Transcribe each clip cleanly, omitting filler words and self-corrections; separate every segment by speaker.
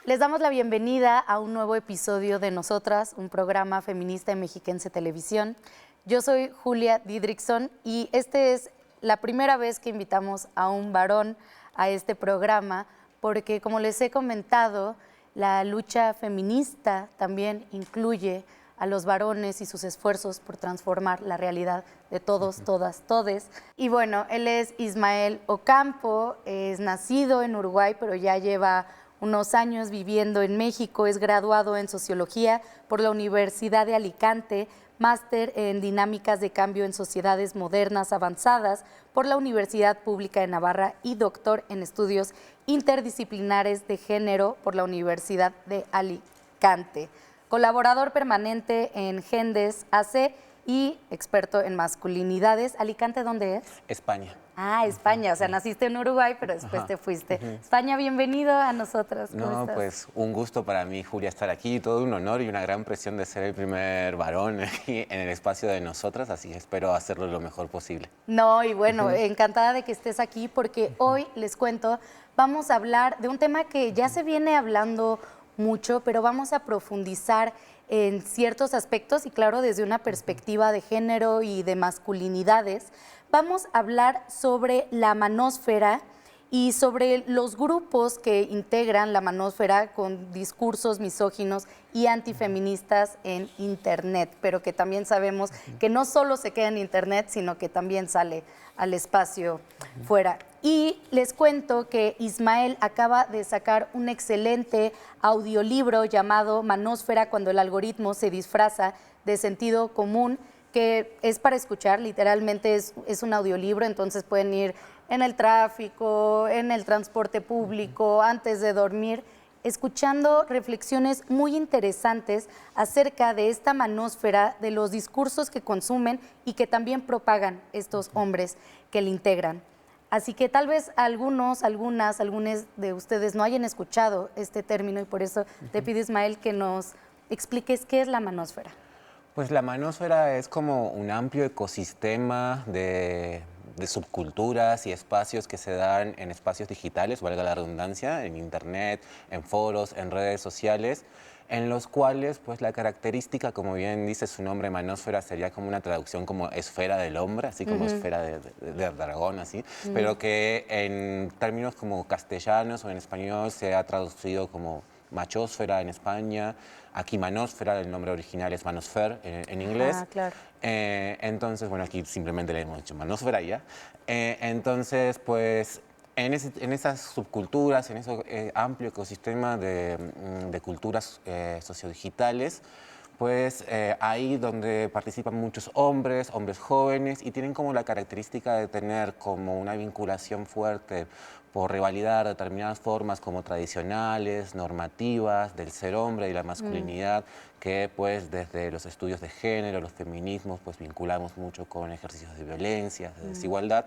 Speaker 1: Les damos la bienvenida a un nuevo episodio de Nosotras, un programa feminista en Mexiquense Televisión. Yo soy Julia Didrikson y esta es la primera vez que invitamos a un varón a este programa porque, como les he comentado, la lucha feminista también incluye a los varones y sus esfuerzos por transformar la realidad de todos, todas, todes. Y bueno, él es Ismael Ocampo, es nacido en Uruguay, pero ya lleva unos años viviendo en México, es graduado en Sociología por la Universidad de Alicante, máster en Dinámicas de Cambio en Sociedades Modernas Avanzadas por la Universidad Pública de Navarra y doctor en Estudios Interdisciplinares de Género por la Universidad de Alicante. Colaborador permanente en Gendes AC y experto en masculinidades. ¿Alicante dónde es?
Speaker 2: España.
Speaker 1: Ah, España, o sea, naciste en Uruguay, pero después te fuiste. España, bienvenido a Nosotras. ¿Cómo estás?
Speaker 2: Pues un gusto para mí, Julia, estar aquí, todo un honor y una gran presión de ser el primer varón aquí en el espacio de Nosotras, así que espero hacerlo lo mejor posible.
Speaker 1: No, y bueno, encantada de que estés aquí porque hoy, les cuento, vamos a hablar de un tema que ya se viene hablando mucho, pero vamos a profundizar en ciertos aspectos y claro, desde una perspectiva de género y de masculinidades. Vamos a hablar sobre la manósfera y sobre los grupos que integran la manósfera con discursos misóginos y antifeministas en Internet, pero que también sabemos que no solo se queda en Internet, sino que también sale al espacio fuera. Y les cuento que Ismael acaba de sacar un excelente audiolibro llamado Manósfera cuando el algoritmo se disfraza de sentido común, que es para escuchar, literalmente es un audiolibro, entonces pueden ir en el tráfico, en el transporte público, antes de dormir, escuchando reflexiones muy interesantes acerca de esta manósfera, de los discursos que consumen y que también propagan estos hombres que le integran. Así que tal vez algunos de ustedes no hayan escuchado este término y por eso te pido, Ismael, que nos expliques qué es la manósfera.
Speaker 2: Pues la manósfera es como un amplio ecosistema de subculturas y espacios que se dan en espacios digitales, valga la redundancia, en internet, en foros, en redes sociales, en los cuales pues la característica, como bien dice su nombre, manósfera, sería como una traducción como esfera del hombre, así como esfera de dragón, así, pero que en términos como castellanos o en español se ha traducido como machósfera en España, aquí manósfera, el nombre original es manosphere en inglés.
Speaker 1: Ah, claro.
Speaker 2: Entonces, bueno, aquí simplemente le hemos dicho manósfera y ya. Entonces, pues en esas subculturas, en ese amplio ecosistema de culturas sociodigitales, pues ahí donde participan muchos hombres jóvenes y tienen como la característica de tener como una vinculación fuerte por revalidar determinadas formas como tradicionales, normativas, del ser hombre y la masculinidad, que pues desde los estudios de género, los feminismos, pues vinculamos mucho con ejercicios de violencia, de desigualdad,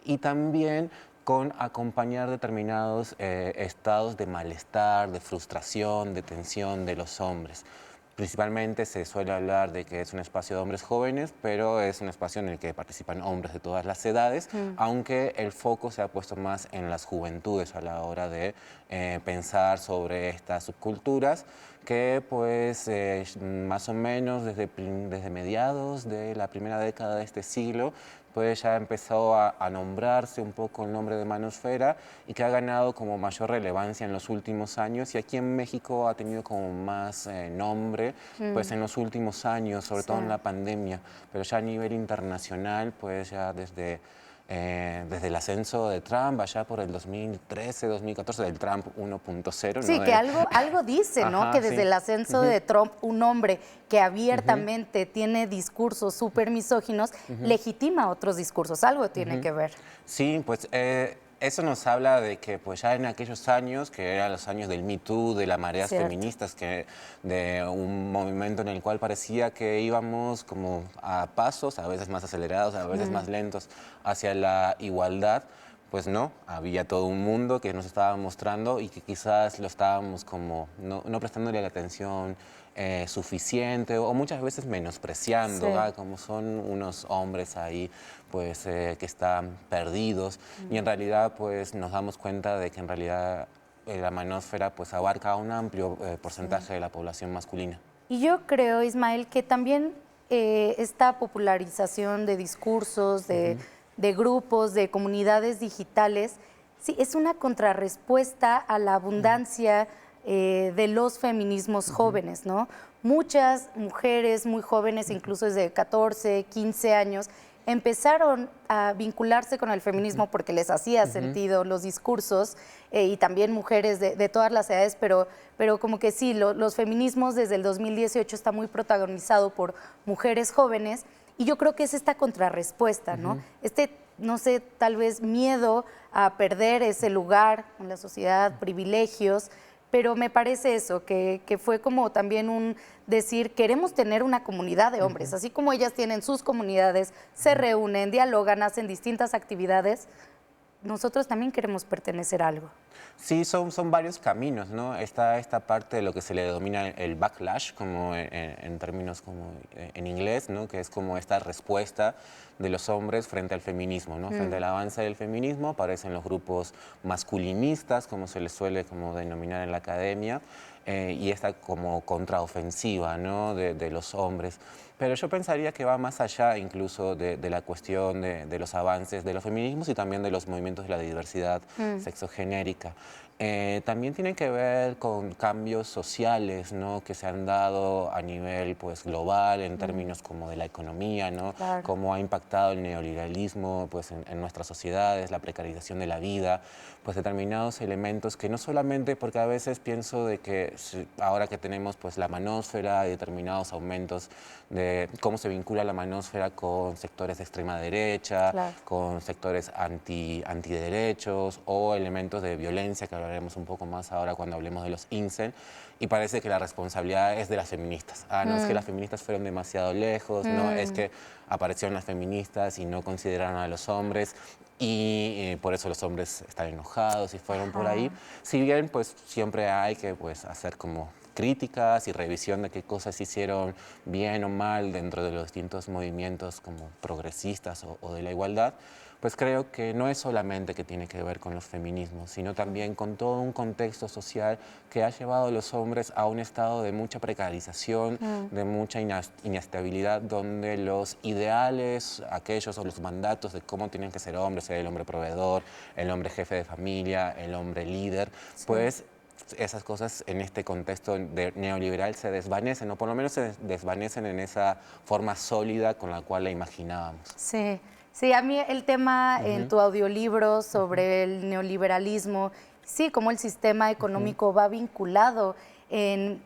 Speaker 2: y también con acompañar determinados estados de malestar, de frustración, de tensión de los hombres. Principalmente se suele hablar de que es un espacio de hombres jóvenes, pero es un espacio en el que participan hombres de todas las edades, aunque el foco se ha puesto más en las juventudes a la hora de pensar sobre estas subculturas, que pues más o menos desde mediados de la primera década de este siglo, pues ya empezó a nombrarse un poco el nombre de manósfera y que ha ganado como mayor relevancia en los últimos años, y aquí en México ha tenido como más nombre pues en los últimos años, sobre todo en la pandemia, pero ya a nivel internacional pues ya desde el ascenso de Trump, allá por el 2013, 2014, del Trump 1.0.
Speaker 1: Sí,
Speaker 2: ¿no?
Speaker 1: que algo dice, ¿no?
Speaker 2: Ajá,
Speaker 1: Que desde
Speaker 2: sí.
Speaker 1: el ascenso de Trump, un hombre que abiertamente tiene discursos súper misóginos, legitima otros discursos. Algo tiene que ver.
Speaker 2: Sí, pues eso nos habla de que pues ya en aquellos años, que eran los años del Me Too, de las mareas
Speaker 1: Cierto.
Speaker 2: feministas, de un movimiento en el cual parecía que íbamos como a pasos, a veces más acelerados, a veces más lentos, hacia la igualdad, pues no, había todo un mundo que nos estaba mostrando y que quizás lo estábamos como no prestándole la atención suficiente o muchas veces menospreciando,
Speaker 1: Sí.
Speaker 2: ¿verdad? Como son unos hombres ahí pues que están perdidos y en realidad pues nos damos cuenta de que en realidad la manósfera pues abarca un amplio porcentaje de la población masculina.
Speaker 1: Y yo creo, Ismael, que también esta popularización de discursos, de grupos, de comunidades digitales, sí, es una contrarrespuesta a la abundancia de los feminismos jóvenes, ¿no? Muchas mujeres muy jóvenes, incluso desde 14, 15 años, empezaron a vincularse con el feminismo porque les hacía sentido los discursos y también mujeres de todas las edades, pero como que sí, los feminismos desde el 2018 está muy protagonizado por mujeres jóvenes y yo creo que es esta contrarrespuesta, ¿no? No sé, tal vez miedo a perder ese lugar en la sociedad, privilegios, pero me parece eso, que fue como también un decir, queremos tener una comunidad de hombres, así como ellas tienen sus comunidades, se reúnen, dialogan, hacen distintas actividades, nosotros también queremos pertenecer a algo.
Speaker 2: Sí, son varios caminos, ¿no? Está esta parte de lo que se le denomina el backlash, como en términos como en inglés, ¿no? Que es como esta respuesta de los hombres frente al feminismo, ¿no? Frente al avance del feminismo aparecen los grupos masculinistas, como se les suele como denominar en la academia, y esta como contraofensiva, ¿no? de los hombres. Pero yo pensaría que va más allá incluso de la cuestión de los avances de los feminismos y también de los movimientos de la diversidad sexogenérica. También tiene que ver con cambios sociales, ¿no? Que se han dado a nivel pues, global en términos como de la economía, ¿no?
Speaker 1: Claro.
Speaker 2: Cómo ha impactado el neoliberalismo pues, en nuestras sociedades, la precarización de la vida, pues determinados elementos que no solamente, porque a veces pienso de que ahora que tenemos pues, la manósfera y determinados aumentos de cómo se vincula la manósfera con sectores de extrema derecha,
Speaker 1: Claro.
Speaker 2: con sectores antiderechos o elementos de violencia que hablaremos un poco más ahora cuando hablemos de los incel, y parece que la responsabilidad es de las feministas. No es que las feministas fueron demasiado lejos, no es que aparecieron las feministas y no consideraron a los hombres y por eso los hombres están enojados y fueron por ahí. Si bien pues siempre hay que pues hacer como críticas y revisión de qué cosas hicieron bien o mal dentro de los distintos movimientos como progresistas o de la igualdad, pues creo que no es solamente que tiene que ver con los feminismos, sino también con todo un contexto social que ha llevado a los hombres a un estado de mucha precarización, de mucha inestabilidad, donde los ideales, aquellos o los mandatos de cómo tienen que ser hombres, ser el hombre proveedor, el hombre jefe de familia, el hombre líder, pues esas cosas en este contexto neoliberal se desvanecen, o por lo menos se desvanecen en esa forma sólida con la cual la imaginábamos.
Speaker 1: Sí, sí, a mí el tema en tu audiolibro sobre el neoliberalismo, sí, cómo el sistema económico va vinculado en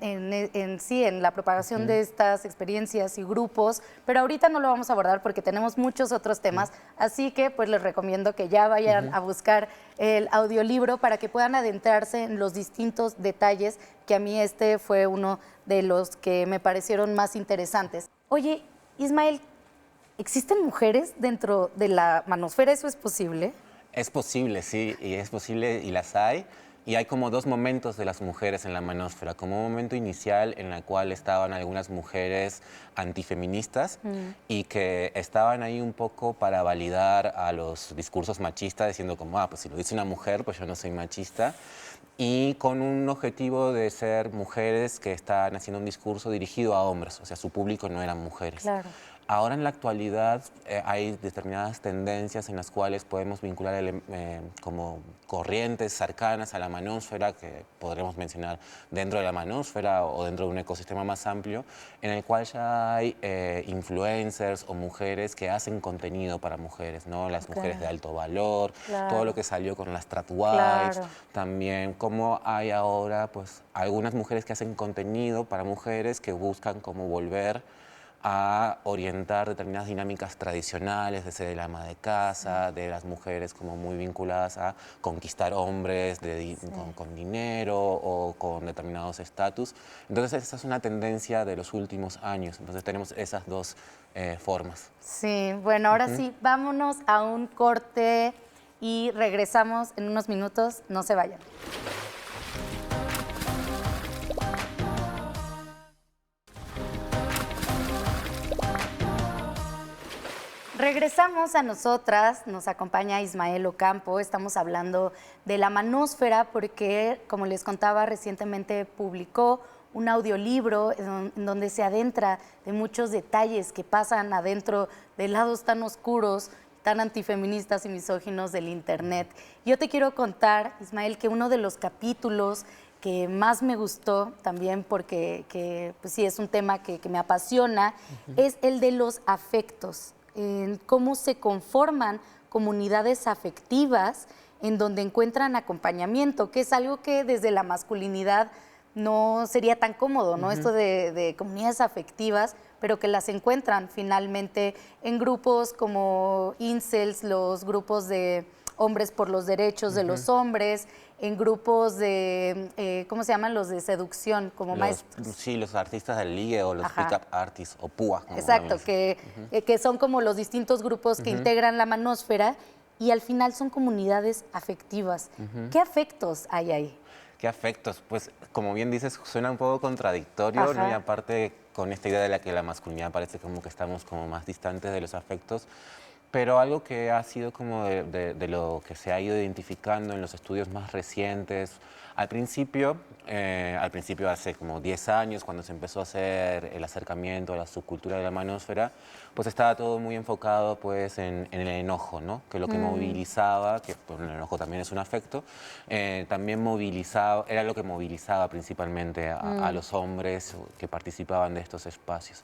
Speaker 1: la propagación de estas experiencias y grupos, pero ahorita no lo vamos a abordar porque tenemos muchos otros temas, así que pues les recomiendo que ya vayan a buscar el audiolibro para que puedan adentrarse en los distintos detalles, que a mí este fue uno de los que me parecieron más interesantes. Oye, Ismael, ¿existen mujeres dentro de la manósfera? ¿Eso es posible?
Speaker 2: Es posible, sí, y es posible y las hay. Y hay como dos momentos de las mujeres en la manósfera, como un momento inicial en el cual estaban algunas mujeres antifeministas y que estaban ahí un poco para validar a los discursos machistas, diciendo como, pues si lo dice una mujer, pues yo no soy machista. Y con un objetivo de ser mujeres que están haciendo un discurso dirigido a hombres, o sea, su público no eran mujeres.
Speaker 1: Claro.
Speaker 2: Ahora en la actualidad hay determinadas tendencias en las cuales podemos vincular como corrientes cercanas a la manósfera, que podremos mencionar dentro de la manósfera o dentro de un ecosistema más amplio, en el cual ya hay influencers o mujeres que hacen contenido para mujeres, ¿no? Las mujeres de alto valor, todo lo que salió con las Stratwives, también como hay ahora pues algunas mujeres que hacen contenido para mujeres que buscan como volver a orientar determinadas dinámicas tradicionales, de ser el ama de casa, de las mujeres como muy vinculadas a conquistar hombres con dinero o con determinados estatus. Entonces esa es una tendencia de los últimos años. Entonces tenemos esas dos formas.
Speaker 1: Sí, bueno, ahora sí, vámonos a un corte y regresamos en unos minutos. No se vayan. Regresamos a nosotras, nos acompaña Ismael Ocampo, estamos hablando de la manósfera porque, como les contaba, recientemente publicó un audiolibro en donde se adentra de muchos detalles que pasan adentro de lados tan oscuros, tan antifeministas y misóginos del Internet. Yo te quiero contar, Ismael, que uno de los capítulos que más me gustó también porque pues sí, es un tema que me apasiona, es el de los afectos, en cómo se conforman comunidades afectivas en donde encuentran acompañamiento, que es algo que desde la masculinidad no sería tan cómodo, ¿no? Esto de comunidades afectivas, pero que las encuentran finalmente en grupos como incels, los grupos de hombres por los derechos de los hombres, en grupos de, ¿cómo se llaman? Los de seducción, como maestros.
Speaker 2: Sí, los artistas del ligue o los pick-up artists o púas. Como
Speaker 1: Exacto,
Speaker 2: también
Speaker 1: que son como los distintos grupos que integran la manósfera y al final son comunidades afectivas. ¿Qué afectos hay ahí?
Speaker 2: ¿Qué afectos? Pues, como bien dices, suena un poco contradictorio, ¿no? Y aparte, con esta idea de la que la masculinidad parece como que estamos como más distantes de los afectos. Pero algo que ha sido como de lo que se ha ido identificando en los estudios más recientes, al principio hace como 10 años, cuando se empezó a hacer el acercamiento a la subcultura de la manósfera, pues estaba todo muy enfocado pues en el enojo, ¿no? Que lo que movilizaba, que pues, el enojo también es un afecto, también movilizaba, era lo que movilizaba principalmente a los hombres que participaban de estos espacios.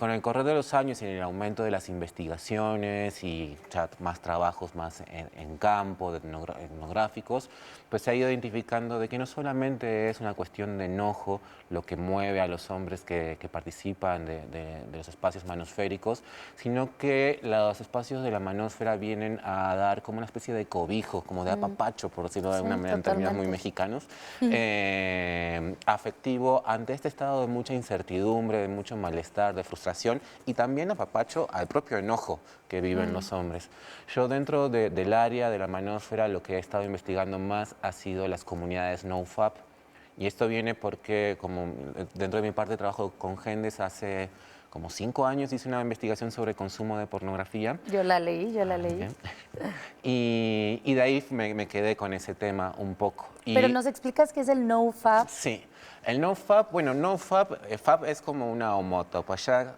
Speaker 2: Con el correr de los años y el aumento de las investigaciones y ya más trabajos más en campo, de etnográficos, pues se ha ido identificando de que no solamente es una cuestión de enojo lo que mueve a los hombres que participan de los espacios manosféricos, sino que los espacios de la manósfera vienen a dar como una especie de cobijo, como de apapacho, por decirlo de alguna manera, en términos muy mexicanos, afectivo ante este estado de mucha incertidumbre, de mucho malestar, de frustración y también apapacho al propio enojo que viven los hombres. Yo dentro del área de la manósfera lo que he estado investigando más ha sido las comunidades NoFap y esto viene porque como dentro de mi parte trabajo con Gendes hace como 5 años hice una investigación sobre consumo de pornografía.
Speaker 1: Yo la leí, yo la leí.
Speaker 2: Bien. Y de ahí me quedé con ese tema un poco.
Speaker 1: Pero ¿nos explicas qué es el NoFap?
Speaker 2: Sí. El NoFap, bueno, NoFap, FAP es como una homotopeya,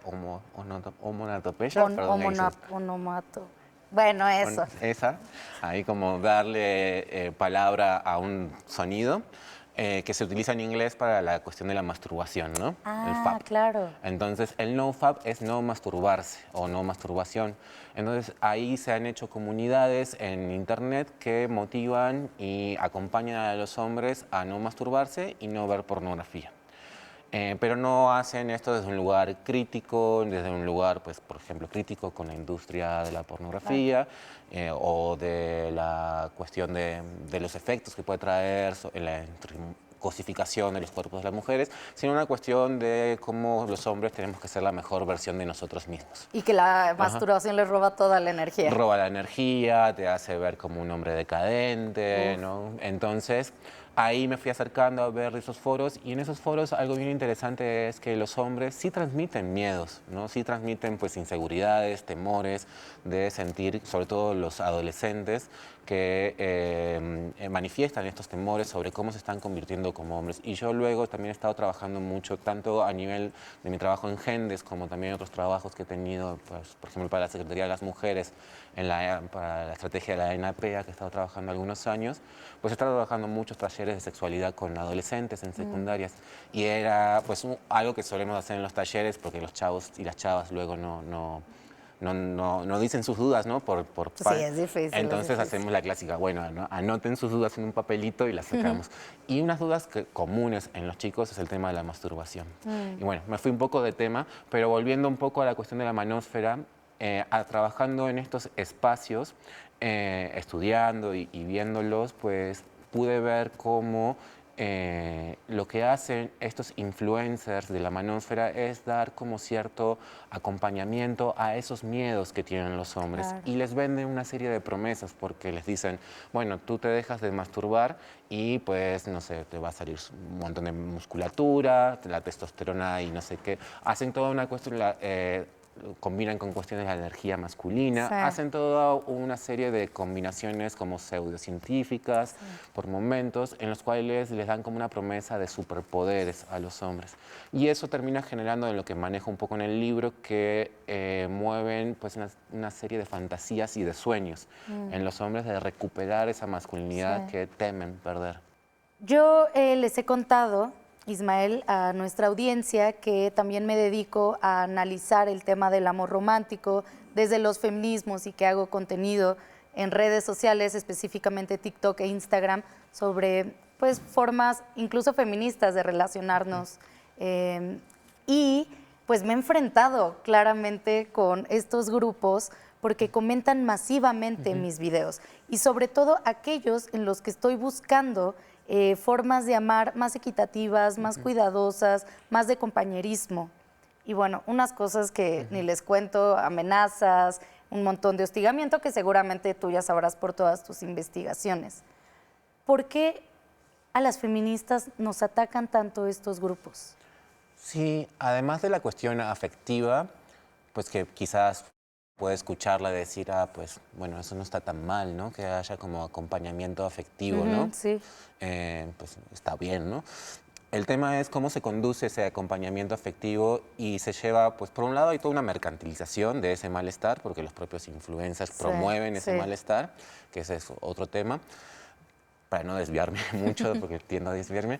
Speaker 2: homonatopeya, perdón,
Speaker 1: Onomato. Bueno, eso.
Speaker 2: esa, ahí como darle palabra a un sonido que se utiliza en inglés para la cuestión de la masturbación, ¿no? El
Speaker 1: Ah,
Speaker 2: FAP.
Speaker 1: claro.
Speaker 2: Entonces, el NoFap es no masturbarse o no masturbación. Entonces, ahí se han hecho comunidades en internet que motivan y acompañan a los hombres a no masturbarse y no ver pornografía. Pero no hacen esto desde un lugar crítico, desde un lugar, pues, por ejemplo, crítico con la industria de la pornografía o de la cuestión de los efectos que puede traer en la cosificación de los cuerpos de las mujeres, sino una cuestión de cómo los hombres tenemos que ser la mejor versión de nosotros mismos.
Speaker 1: Y que la masturbación les roba toda la energía.
Speaker 2: Roba la energía, te hace ver como un hombre decadente, ¿no? Entonces, ahí me fui acercando a ver esos foros y en esos foros algo bien interesante es que los hombres sí transmiten miedos, ¿no? Sí transmiten pues inseguridades, temores de sentir, sobre todo los adolescentes, que manifiestan estos temores sobre cómo se están convirtiendo como hombres. Y yo luego también he estado trabajando mucho, tanto a nivel de mi trabajo en Gendes, como también otros trabajos que he tenido, pues, por ejemplo, para la Secretaría de las Mujeres, para la estrategia de la ENAPEA, que he estado trabajando algunos años, pues he estado trabajando muchos talleres de sexualidad con adolescentes en secundarias. Y era pues algo que solemos hacer en los talleres, porque los chavos y las chavas luego no dicen sus dudas, ¿no?
Speaker 1: Sí, es difícil.
Speaker 2: Entonces hacemos la clásica, bueno, ¿no? Anoten sus dudas en un papelito y las sacamos. Y unas dudas comunes en los chicos es el tema de la masturbación. Y bueno, me fui un poco de tema, pero volviendo un poco a la cuestión de la manósfera, trabajando en estos espacios, estudiando y viéndolos, pues pude ver cómo lo que hacen estos influencers de la manósfera es dar como cierto acompañamiento a esos miedos que tienen los hombres.
Speaker 1: Claro.
Speaker 2: Y les venden una serie de promesas porque les dicen, bueno, tú te dejas de masturbar y pues, no sé, te va a salir un montón de musculatura, la testosterona y no sé qué. Hacen toda una cuestión, combinan con cuestiones de la energía masculina,
Speaker 1: Sí.
Speaker 2: hacen toda una serie de combinaciones como pseudocientíficas por momentos, en los cuales les dan como una promesa de superpoderes a los hombres. Y eso termina generando en lo que manejo un poco en el libro, que mueven pues una serie de fantasías y de sueños en los hombres de recuperar esa masculinidad
Speaker 1: Sí.
Speaker 2: que temen perder.
Speaker 1: Yo les he contado, Ismael, a nuestra audiencia que también me dedico a analizar el tema del amor romántico desde los feminismos y que hago contenido en redes sociales, específicamente TikTok e Instagram, sobre pues, formas incluso feministas de relacionarnos. Y pues me he enfrentado claramente con estos grupos porque comentan masivamente mis videos y sobre todo aquellos en los que estoy buscando formas de amar más equitativas, más cuidadosas, más de compañerismo. Y bueno, unas cosas que ni les cuento, amenazas, un montón de hostigamiento que seguramente tú ya sabrás por todas tus investigaciones. ¿Por qué a las feministas nos atacan tanto estos grupos?
Speaker 2: Sí, además de la cuestión afectiva, pues que quizás puede escucharla decir, ah, pues bueno, eso no está tan mal, ¿no? Que haya como acompañamiento afectivo, ¿no?
Speaker 1: Sí,
Speaker 2: Pues está bien, ¿no? El tema es cómo se conduce ese acompañamiento afectivo y se lleva, pues por un lado hay toda una mercantilización de ese malestar, porque los propios influencers
Speaker 1: sí,
Speaker 2: promueven ese
Speaker 1: sí.
Speaker 2: malestar, que ese es otro tema, para no desviarme mucho, porque tiendo a desviarme.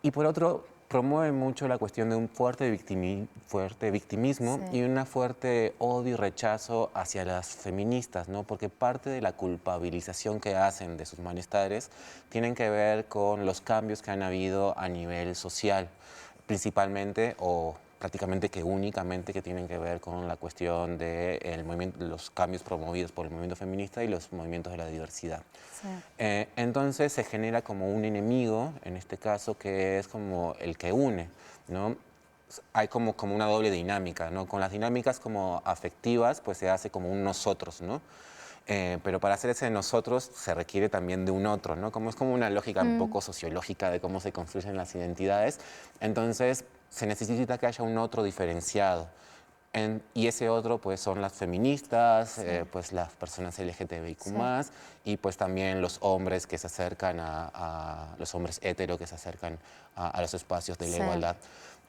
Speaker 2: Y por otro, promueve mucho la cuestión de un fuerte victimismo
Speaker 1: Sí.
Speaker 2: y una fuerte odio y rechazo hacia las feministas, ¿no? Porque parte de la culpabilización que hacen de sus malestares tienen que ver con los cambios que han habido a nivel social, principalmente o prácticamente que únicamente que tienen que ver con la cuestión de los cambios promovidos por el movimiento feminista y los movimientos de la diversidad.
Speaker 1: Sí.
Speaker 2: Entonces se genera como un enemigo, en este caso, que es como el que une, ¿no? Hay como una doble dinámica, ¿no? Con las dinámicas como afectivas, pues se hace como un nosotros, ¿no? Pero para hacer ese nosotros se requiere también de un otro, ¿no? Como es como una lógica un poco sociológica de cómo se construyen las identidades. Entonces se necesita que haya un otro diferenciado. Y ese otro pues son las feministas, pues las personas LGTBIQ+,
Speaker 1: Sí.
Speaker 2: y pues también los hombres que se acercan los hombres hetero que se acercan a los espacios de la
Speaker 1: Sí.
Speaker 2: igualdad.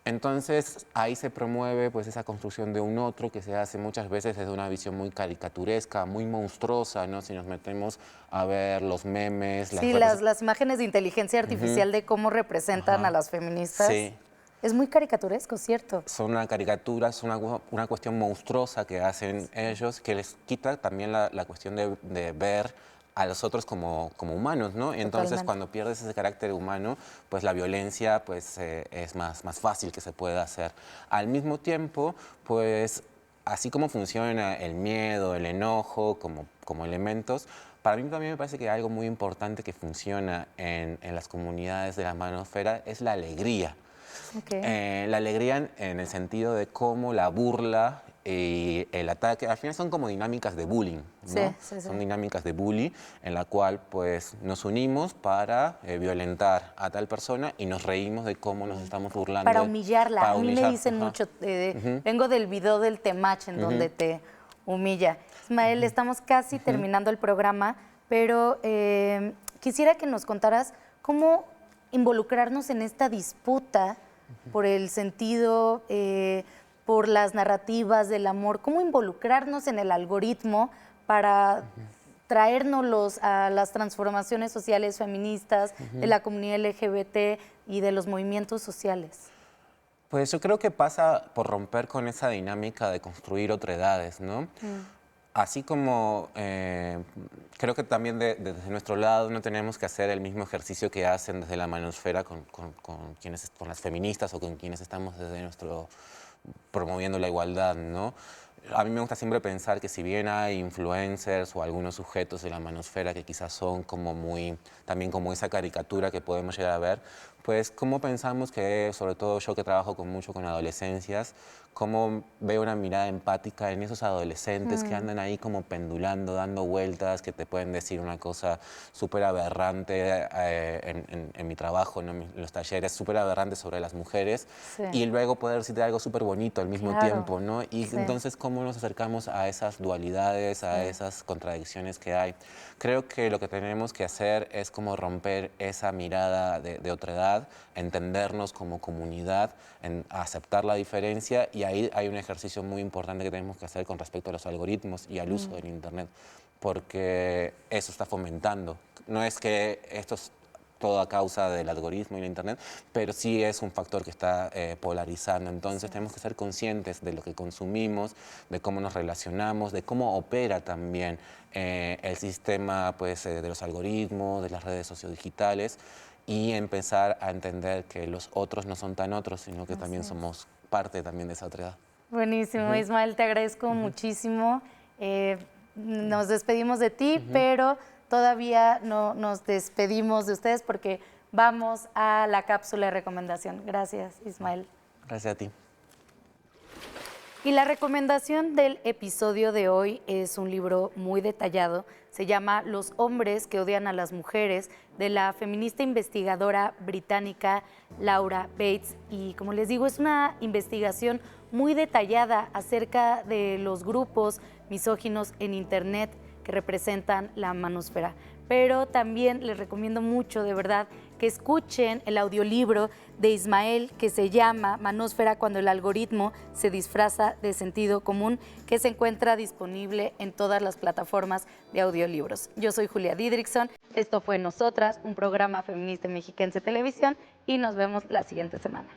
Speaker 2: Entonces ahí se promueve pues esa construcción de un otro que se hace muchas veces desde una visión muy caricaturesca, muy monstruosa, ¿no? Si nos metemos a ver los memes,
Speaker 1: Sí, las imágenes de inteligencia artificial de cómo representan a
Speaker 2: Ajá.
Speaker 1: las feministas.
Speaker 2: Sí.
Speaker 1: Es muy caricaturesco, ¿cierto?
Speaker 2: Son una caricatura, es una cuestión monstruosa que hacen ellos, que les quita también la cuestión de ver a los otros como humanos, ¿no? Y entonces
Speaker 1: Totalmente.
Speaker 2: cuando pierdes ese carácter humano, pues la violencia pues, es más fácil que se pueda hacer. Al mismo tiempo, pues así como funciona el miedo, el enojo como elementos, para mí también me parece que algo muy importante que funciona en las comunidades de la manósfera es la alegría.
Speaker 1: Ok.
Speaker 2: La alegría en el sentido de cómo la burla y el ataque, al final son como dinámicas de bullying, ¿no?
Speaker 1: Sí, sí, sí.
Speaker 2: Son dinámicas de bullying en la cual pues nos unimos para violentar a tal persona y nos reímos de cómo nos estamos burlando.
Speaker 1: Para humillarla.
Speaker 2: Para
Speaker 1: A mí me
Speaker 2: humillar,
Speaker 1: dicen
Speaker 2: ajá.
Speaker 1: mucho, vengo del video del Temach en donde te humilla. Ismael, estamos casi terminando el programa, pero quisiera que nos contaras cómo involucrarnos en esta disputa por el sentido, por las narrativas del amor, cómo involucrarnos en el algoritmo para traérnoslos a las transformaciones sociales feministas, de la comunidad LGBT y de los movimientos sociales.
Speaker 2: Pues yo creo que pasa por romper con esa dinámica de construir otredades, ¿no? Así como creo que también desde nuestro lado no tenemos que hacer el mismo ejercicio que hacen desde la manosfera con las feministas o con quienes estamos desde promoviendo la igualdad, ¿no? A mí me gusta siempre pensar que si bien hay influencers o algunos sujetos de la manosfera que quizás son como también como esa caricatura que podemos llegar a ver, pues cómo pensamos que, sobre todo yo que trabajo mucho con adolescencias, cómo veo una mirada empática en esos adolescentes que andan ahí como pendulando, dando vueltas, que te pueden decir una cosa súper aberrante en mi trabajo, ¿no? En los talleres, súper aberrante sobre las mujeres,
Speaker 1: Sí.
Speaker 2: y luego poder decirte algo súper bonito al mismo
Speaker 1: Claro.
Speaker 2: tiempo, ¿no? Y
Speaker 1: Sí.
Speaker 2: entonces, ¿cómo nos acercamos a esas dualidades, a esas contradicciones que hay? Creo que lo que tenemos que hacer es como romper esa mirada de otra edad, entendernos como comunidad, aceptar la diferencia, y ahí hay un ejercicio muy importante que tenemos que hacer con respecto a los algoritmos y al uso del Internet, porque eso está fomentando. No es que esto es todo a causa del algoritmo y el Internet, pero sí es un factor que está polarizando. Entonces tenemos que ser conscientes de lo que consumimos, de cómo nos relacionamos, de cómo opera también el sistema, pues, de los algoritmos, de las redes sociodigitales, y empezar a entender que los otros no son tan otros, sino que también somos parte también de esa otra edad.
Speaker 1: Buenísimo, Ismael, te agradezco muchísimo. Nos despedimos de ti, pero todavía no nos despedimos de ustedes porque vamos a la cápsula de recomendación. Gracias, Ismael.
Speaker 2: Gracias a ti.
Speaker 1: Y la recomendación del episodio de hoy es un libro muy detallado. Se llama Los hombres que odian a las mujeres, de la feminista investigadora británica Laura Bates. Y como les digo, es una investigación muy detallada acerca de los grupos misóginos en Internet que representan la manósfera. Pero también les recomiendo mucho, de verdad, que escuchen el audiolibro de Ismael que se llama Manósfera cuando el algoritmo se disfraza de sentido común, que se encuentra disponible en todas las plataformas de audiolibros. Yo soy Julia Didrikson, esto fue Nosotras, un programa feminista mexiquense televisión, y nos vemos la siguiente semana.